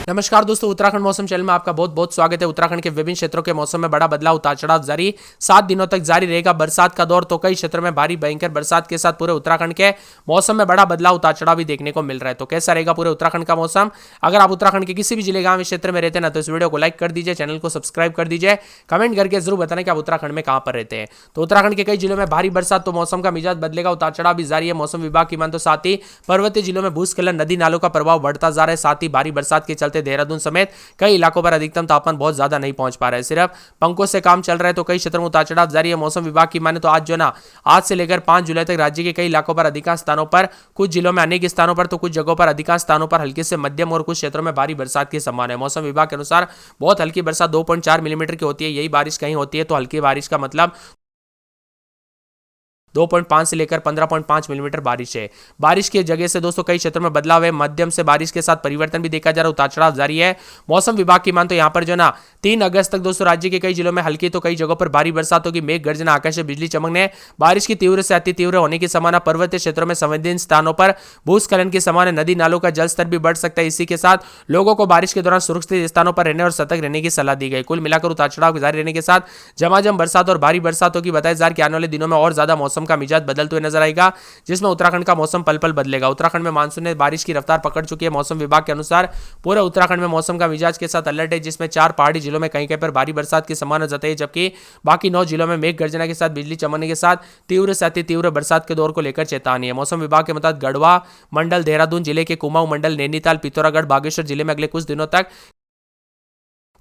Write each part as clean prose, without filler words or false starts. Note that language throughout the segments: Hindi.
नमस्कार दोस्तों, उत्तराखंड मौसम चैनल में आपका बहुत बहुत स्वागत है। उत्तराखंड के विभिन्न क्षेत्रों के मौसम में बड़ा बदलाव, उतार चढ़ाव जारी 7 दिनों तक जारी रहेगा बरसात का दौर। तो कई क्षेत्रों में भारी भयंकर बरसात के साथ पूरे उत्तराखंड के मौसम में बड़ा बदलाव, उतार चढ़ाव भी देखने को मिल रहा है। तो कैसा रहेगा पूरे उत्तराखंड का मौसम? अगर आप उत्तराखंड के किसी भी जिले गांव क्षेत्र में रहते हैं ना, तो इस वीडियो को लाइक कर दीजिए, चैनल को सब्सक्राइब कर दीजिए, कमेंट करके जरूर बताना कि आप उत्तराखंड में कहां पर रहते हैं। तो उत्तराखंड के कई जिलों में भारी बरसात, तो मौसम का मिजाज बदलेगा, उतार चढ़ाव भी जारी है। मौसम विभाग की मान तो साथ ही पर्वतीय जिलों में भूस्खलन, नदी नालों का प्रभाव बढ़ता जा रहा है। साथ ही भारी बरसात के चलते देहरादून समेत कई इलाकों पर अधिकतम तापमान बहुत ज्यादा नहीं पहुंच पा रहा है, सिर्फ पंखों से काम चल रहा है। तो कई क्षेत्रों में उतार चढ़ाव जारी है। मौसम विभाग की माने तो आज से लेकर 5 जुलाई तक राज्य के कई इलाकों पर अधिकांश स्थानों पर, कुछ जिलों में अनेक स्थानों पर, तो कुछ जगहों पर अधिकांश स्थानों पर हल्की से मध्यम और कुछ क्षेत्रों में भारी बरसात की संभावना है। मौसम विभाग के अनुसार बहुत हल्की बरसात 2.4 मिलीमीटर की होती है। यही बारिश कहीं होती है तो हल्की बारिश का मतलब 2.5 से लेकर 15.5 मिलीमीटर बारिश है। बारिश की जगह से दोस्तों कई क्षेत्रों में बदलाव है। मध्यम से बारिश के साथ परिवर्तन भी देखा जा रहा है, उतार चढ़ाव जारी है। मौसम विभाग की मान तो यहाँ पर 3 अगस्त तक दोस्तों राज्य के कई जिलों में हल्की तो कई जगहों पर भारी बरसात होगी। मेघ गर्जना, आकाशीय बिजली चमकने, बारिश की तीव्र से अति तीव्र होने की संभावना। पर्वतीय क्षेत्रों में संवेदनशील स्थानों पर भूस्खलन की संभावना। नदी नालों का जलस्तर भी बढ़ सकता है। इसी के साथ लोगों को बारिश के दौरान सुरक्षित स्थानों पर रहने और सतर्क रहने की सलाह दी गई। कुल मिलाकर उतार चढ़ाव जारी रहने के साथ झमाझम बरसात और भारी बरसात होगी। बताया जा रहा है कि आने वाले दिनों में और ज्यादा मौसम का मिजाज बदलते हुए नजर आएगा, जिसमें उत्तराखंड का मौसम पल पल बदलेगा। उत्तराखंड में मानसून ने बारिश की रफ्तार पकड़ चुकी है। मौसम विभाग के अनुसार पूरे उत्तराखंड में मौसम का मिजाज के साथ अलर्ट है, जिसमें 4 पहाड़ी जिलों में कहीं कहीं पर भारी बरसात की संभावना जताई, जबकि बाकी 9 जिलों में मेघ गर्जना के साथ बिजली चमकने के साथ तीव्र से अति तीव्र बरसात के दौर को लेकर चेतावनी है। मौसम विभाग के मुताबिक गढ़वा मंडल, देहरादून जिले के कुमाऊं मंडल, नैनीताल, पिथौरागढ़, बागेश्वर जिले में अगले कुछ दिनों तक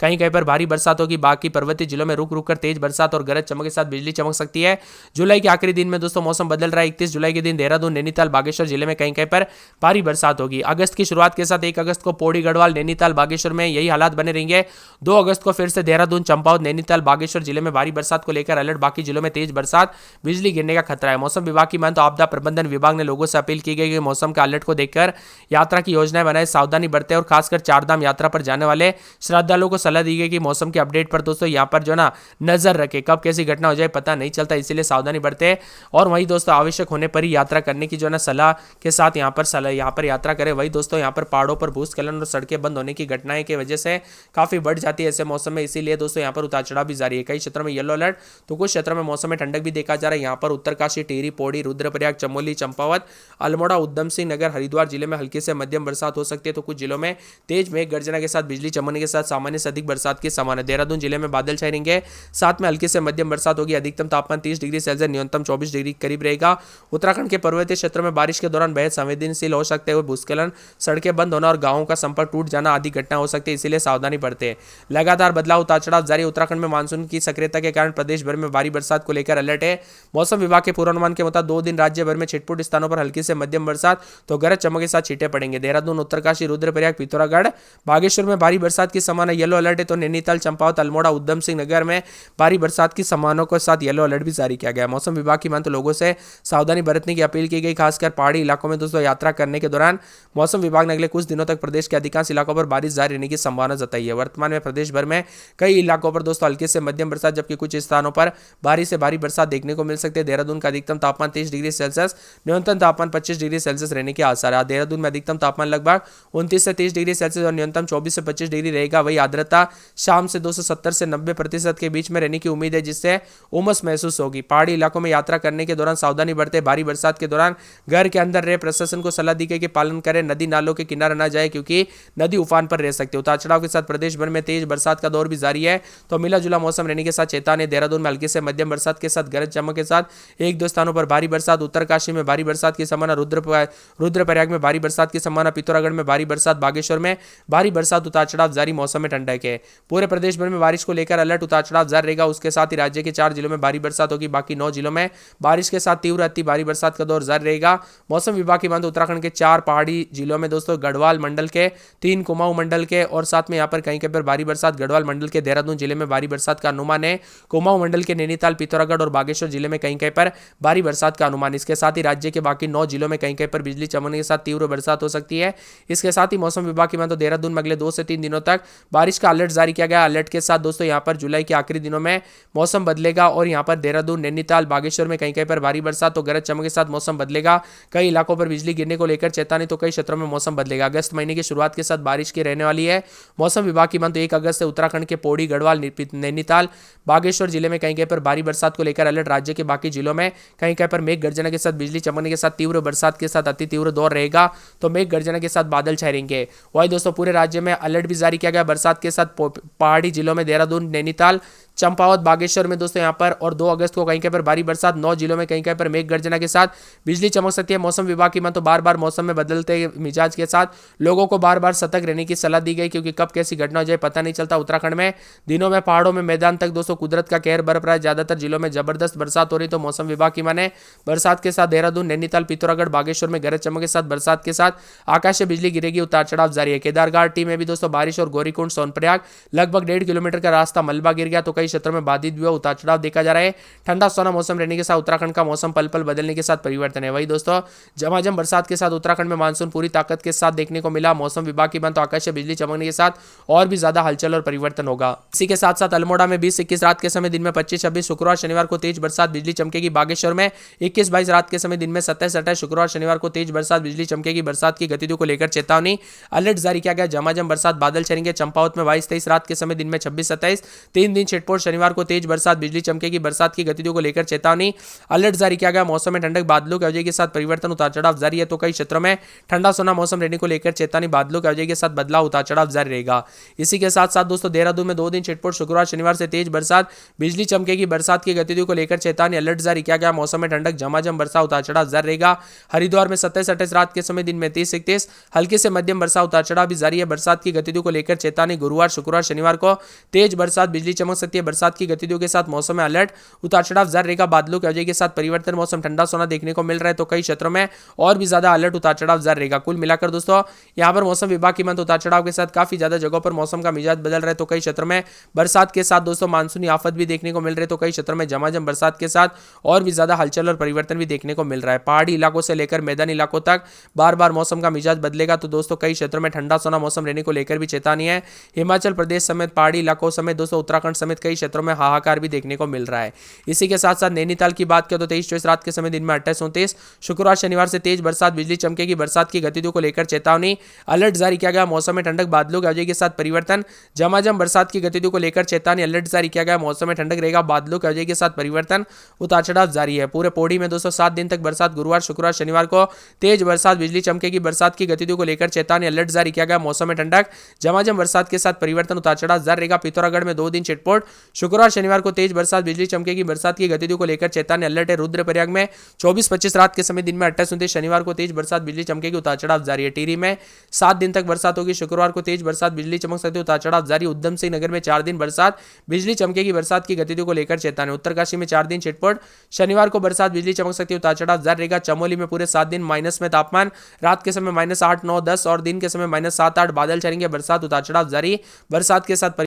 कहीं कहीं पर भारी बरसात होगी। बाकी पर्वतीय जिलों में रुक रुक कर तेज बरसात और गरज चमक के साथ बिजली चमक सकती है। जुलाई के आखिरी दिन में दोस्तों मौसम बदल रहा है। 31 जुलाई के दिन देहरादून, नैनीताल, बागेश्वर जिले में कहीं कहीं पर भारी बरसात होगी। अगस्त की शुरुआत के साथ 1 अगस्त को पौड़ी, गढ़वाल, नैनीताल, बागेश्वर में यही हालात बने रहेंगे। 2 अगस्त को फिर से देहरादून, चंपावत, नैनीताल, बागेश्वर जिले में भारी बरसात को लेकर अलर्ट। बाकी जिलों में तेज बरसात, बिजली गिरने का खतरा है। मौसम विभाग की मान तो आपदा प्रबंधन विभाग ने लोगों से अपील की गई कि मौसम के अलर्ट को देखकर यात्रा की योजनाएं बनाए, सावधानी बरतें और खासकर चारधाम यात्रा पर जाने वाले श्रद्धालुओं को सलाह दी गई कि मौसम के अपडेट पर दोस्तों यहाँ पर नजर रखें। कब कैसी घटना हो जाए पता नहीं चलता, इसीलिए सावधानी बरते। और वही दोस्तों आवश्यक होने पर ही यात्रा करने की सलाह के साथ यहाँ पर यात्रा करें। वही दोस्तों यहाँ पर पहाड़ों पर भूस्खलन और सड़कें बंद होने की घटनाएं की वजह से काफी बढ़ जाती है ऐसे मौसम में, इसीलिए दोस्तों यहाँ पर उतार चढ़ाव भी जारी है। कई क्षेत्रों में येलो अलर्ट, तो कुछ क्षेत्रों में मौसम में ठंडक भी देखा जा रहा है। यहाँ पर उत्तरकाशी, टिहरी, पौड़ी, रुद्रप्रयाग, चमोली, चंपावत, अल्मोड़ा, उधम सिंह नगर, हरिद्वार जिले में हल्की से मध्यम बरसात हो सकती है। तो कुछ जिलों में तेज मेघ गर्जना के साथ बिजली चमकने के साथ सामान्य से अधिक बरसात की संभावना। देहरादून जिले में बादल छाए रहेंगे, साथ में हल्की से मध्यम बरसात होगी। अधिकतम तापमान 30 डिग्री सेल्सियस, न्यूनतम 24 डिग्री करीब रहेगा। उत्तराखंड के पर्वतीय क्षेत्रों में बारिश के दौरान बेहद संवेदनशील हो सकते हैं। भूस्खलन, सड़कें बंद होना और गांवों का संपर्क टूट जाना आदि घटना हो सकती है, इसीलिए सावधानी बरतें। लगातार बदलाव, उतार चढ़ाव जारी। उत्तराखंड में मानसून की सक्रियता के कारण प्रदेश भर में भारी बरसात को लेकर अलर्ट है। मौसम विभाग के पूर्वानुमान के मुताबिक 2 दिन राज्य भर में छिटपुट स्थानों पर हल्की से मध्यम बरसात तो गरज चमक के साथ छींटे पड़ेंगे। देहरादून, उत्तरकाशी, रुद्रप्रयाग, पिथौरागढ़, बागेश्वर में भारी बरसात की संभावना, येलो अलर्ट है। तो नैनीताल, चंपावत, अल्मोड़ा, उधम सिंह नगर में भारी बरसात की संभावनाओं के साथ येलो अलर्ट भी जारी किया गया। मौसम विभाग की मान तो लोगों से सावधानी बरतने की अपील की गई, खासकर पहाड़ी इलाकों में दोस्तों यात्रा करने के दौरान। मौसम विभाग ने अगले कुछ दिनों तक प्रदेश के अधिकांश इलाकों पर बारिश जारी रहने की संभावना जताई है। वर्तमान में प्रदेश भर में कई इलाकों पर दोस्तों हल्की से मध्यम बरसात, जबकि कुछ स्थानों पर भारी से भारी बरसात देखने को मिल सकती है। देहरादून का अधिकतम तापमान 30 डिग्री सेल्सियस, न्यूनतम तापमान 25 डिग्री सेल्सियस रहने के आसार है। देहरादून में अधिकतम तापमान लगभग 29 से 30 डिग्री सेल्सियस और न्यूनतम 24 से 25 डिग्री रहेगा। वही आर्द्रता शाम से 270 से 90% के बीच में रहने की उम्मीद है, जिससे उमस महसूस होगी। पहाड़ी इलाकों में यात्रा करने के दौरान सावधानी बरतें। भारी बरसात के दौरान घर के अंदर रहे, प्रशासन को सलाह दी गई कि पालन करें। नदी नालों के किनारे न जाए, क्योंकि नदी उफान पर रह सकती है। उतार चढ़ाव के साथ प्रदेश भर में तेज बरसात का दौर भी जारी है, तो मिला जुला मौसम रहने के साथ चेतावनी। देहरादून में हल्की से मध्यम बरसात के साथ गरज चमक के साथ 1-2 स्थानों पर भारी बरसात। उत्तरकाशी में भारी बरसात की संभावना, रुद्रप्रयाग में भारी बरसात की संभावना, पिथौरागढ़ में भारी बरसात, बागेश्वर में भारी बरसात। उतार चढ़ाव जारी, मौसम में ठंडक है। पूरे प्रदेश भर में बारिश को लेकर अलर्ट, उतार चढ़ाव जारी रहेगा। उसके साथ ही राज्य के 4 जिलों में भारी बरसात होगी। बाकी 9 जिलों में बारिश के साथ तीव्र अति भारी बरसात का दौर जारी रहेगा। मौसम विभाग की मान तो उत्तराखंड के 4 पहाड़ी जिलों में दोस्तों गढ़वाल मंडल के, 3 कुमाऊं मंडल के और साथ में यहाँ पर कहीं कहीं पर भारी बरसात। गढ़वाल मंडल के देहरादून जिले में भारी बरसात का अनुमान है। कुमाऊं मंडल के नैनीताल, पिथौरागढ़ और बागेश्वर जिले में कहीं कहीं पर भारी बरसात का अनुमान। इसके साथ ही राज्य के बाकी 9 जिलों में कहीं कहीं पर बिजली चमकने के साथ तीव्र बरसात हो सकती है। इसके साथ ही मौसम विभाग की मान तो देहरादून में अगले 2 से 3 दिनों तक बारिश का अलर्ट जारी किया गया। अलर्ट के साथ दोस्तों यहाँ पर जुलाई के आखिरी दिनों में मौसम बदलेगा और यहाँ पर देहरादून, नैनीताल, बागेश्वर में कहीं कहीं पर भारी बरसात तो गरज चमक के साथ मौसम बदलेगा। कई इलाकों पर बिजली गिरने को लेकर चेतावनी तो कई क्षेत्रों में मौसम बदलेगा। अगस्त महीने की शुरुआत के साथ बारिश की रहने वाली है। मौसम विभाग की माने तो 1 अगस्त से उत्तराखंड के पौड़ी, गढ़वाल, नैनीताल, बागेश्वर जिले में कहीं कहीं पर भारी बरसात को लेकर अलर्ट। राज्य के बाकी जिलों में कहीं कहीं पर मेघ गर्जना के साथ बिजली चमकने के साथ तीव्र बरसात के साथ अति तीव्र दौर रहेगा, तो मेघ गर्जना के साथ बादल छाएंगे। वही दोस्तों पूरे राज्य में अलर्ट भी जारी किया गया बरसात के साथ पहाड़ी जिलों में देहरादून, नैनीताल, चंपावत, बागेश्वर में दोस्तों यहाँ पर, और 2 अगस्त को कहीं कहीं पर भारी बरसात। 9 जिलों में कहीं कहीं पर मेघ गर्जना के साथ बिजली चमक सकती है। मौसम विभाग की माने तो बार बार मौसम में बदलते मिजाज के साथ लोगों को बार बार सतर्क रहने की सलाह दी गई, क्योंकि कब कैसी घटना हो जाए पता नहीं चलता। उत्तराखंड में दिनों में पहाड़ों में मैदान तक दोस्तों कुदरत का कहर बरप रहा है। ज्यादातर जिलों में जबरदस्त बरसात हो रही, तो मौसम विभाग की माने बरसात के साथ देहरादून, नैनीताल, पिथौरागढ़, बागेश्वर में गरज चमक के साथ बरसात के साथ आकाश से बिजली गिरेगी। उतार चढ़ाव जारी है। केदारघाटी में भी दोस्तों बारिश और गौरीकुंड, सोनप्रयाग लगभग 1.5 किलोमीटर का रास्ता मलबा गिर गया, तो कई क्षेत्रों में बाधित भी हुआ। उतार चढ़ाव देखा जा रहा है। ठंडा सोना मौसम रहने के साथ उत्तराखंड का मौसम पल पल बदलने के साथ परिवर्तन है। वही दोस्तों झमाझम बरसात के साथ उत्तराखंड में मानसून पूरी ताकत के साथ देखने को मिला। मौसम विभाग की बात तो आकाश से बिजली चमकने के साथ और भी ज्यादा हलचल और परिवर्तन होगा। इसी के साथ साथ अल्मोड़ा में 20-21 रात के समय दिन में 25-26 शुक्रवार शनिवार को तेज बरसात बिजली चमकेगी। बागेश्वर में 21-22 रात के समय दिन में 27-28 शुक्रवार शनिवार को तेज बरसात बिजली चमकेगी। बरसात की गतिविधियों को लेकर चेतावनी अलर्ट जारी किया गया। झमाझम बरसात बादल छाएंगे। चंपावत में 22-23 रात के समय दिन में 26-27 3 दिन छिटपुट शनिवार को तेज बरसात बिजली चमकेगी। बरसात की गतिविधियों को लेकर चेतावनी अलर्ट जारी किया गया। मौसम में ठंडक, बादलों की अवधि के साथ परिवर्तन, उतार चढ़ाव जारी है, तो कई क्षेत्रों में ठंडा सोना मौसम रहने को लेकर चेतावनी, बादलों की अवधि के साथ बदलाव, उतार चढ़ाव जारी रहेगा। इसी के साथ साथ दोस्तों देहरादून में 2 दिन छिटपुट शुक्रवार शनिवार से तेज बरसात बिजली चमकेगी। बरसात की गतिविधियों को लेकर चेतावनी अलर्ट जारी किया गया। मौसम में ठंडक, झमाझम बरसात, उतार चढ़ाव जारी रहेगा। हरिद्वार में 27-28 रात के समय दिन में 30-31 हल्के से मध्यम बरसात, उतार चढ़ाव भी जारी है। बरसात की गतिविधियों को लेकर चेतावनी गुरुवार, शुक्रवार, शनिवार को तेज बरसात बिजली चमक सकती है। बरसात की गतिविधियों के साथ मौसम में अलर्ट, उतार चढ़ाव जारी रहेगा। बादलों की अवधि के साथ परिवर्तन, मौसम ठंडा सोना देखने को मिल रहा है, तो कई क्षेत्रों में और भी ज्यादा अलर्ट, उतार चढ़ाव जारी रहेगा। कुल मिलाकर दोस्तों यहाँ पर मौसम विभाग की माने उतार चढ़ाव के साथ काफी ज्यादा जगहों पर मौसम का मिजाज बदल रहा है, तो कई क्षेत्रों में बरसात के साथ दोस्तों मानसूनी आफत भी देखने को मिल रही है, तो कई क्षेत्रों में झमाझम बरसात के साथ और भी ज्यादा हलचल और परिवर्तन भी देखने को मिल रहा है। पहाड़ी इलाकों से लेकर मैदानी इलाकों तक बार बार मौसम का मिजाज बदलेगा, तो दोस्तों कई क्षेत्रों में ठंडा सोना मौसम रहने को लेकर भी चेतावनी है। हिमाचल प्रदेश समेत पहाड़ी इलाकों समेत दोस्तों उत्तराखंड समेत कई क्षेत्रों में हाहाकार भी देखने को मिल रहा है। इसी के साथ साथ नैनीताल की बात करें तो 23-24 रात के समय दिन में 28-29 शुक्रवार शनिवार से तेज बरसात बिजली चमकेगी। बरसात की गतिविधियों को लेकर चेतावनी अलर्ट जारी किया गया। मौसम में ठंडक, बादलों की अवधि के साथ परिवर्तन, झमाझम बरसात की गतिविधियों को लेकर चेतावनी अलर्ट जारी किया गया। मौसम में ठंडक रहेगा, बादलों की अवधि के साथ परिवर्तन, उतार चढ़ाव जारी है। पूरे पौड़ी में दोस्तों 7 दिन तक बरसात, गुरुवार, शुक्रवार, शनिवार को तेज बरसात बिजली चमकेगी। बरसात की गतिविधियों को लेकर चेतावनी अलर्ट जारी किया गया। मौसम में ठंडक, झमाझम बरसात के साथ परिवर्तन, उतार चढ़ाव जारी रहेगा। पिथौरागढ़ में 2 दिन छिटपुट शुक्रवार शनिवार को तेज बरसात बिजली चमकेगी। बरसात की गतिविधियों को लेकर चेतावनी अलर्ट है। रुद्रप्रयाग में 24-25 रात के समय दिन में 28-29 शनिवार को तेज बरसात बिजली चमकेगी। उतार चढ़ाव जारी है। टिहरी में 7 दिन तक बरसात होगी। शुक्रवार को तेज बरसात बिजली चमक सकती है। उतार चढ़ाव जारी। उधम सिंह नगर में 4 दिन बरसात बिजली चमकेगी। बरसात की गतिविधियों को लेकर चेतावनी। उत्तरकाशी में 4 दिन छिटपुट शनिवार को बरसात बिजली चमक सकती है। उतार चढ़ाव जारी रहेगा। चमोली में पूरे 7 दिन माइनस में तापमान, रात के समय -8, -9, -10 और दिन के समय -7, -8 बादल चलेंगे। बरसात, उतार चढ़ाव जारी। बरसात के साथ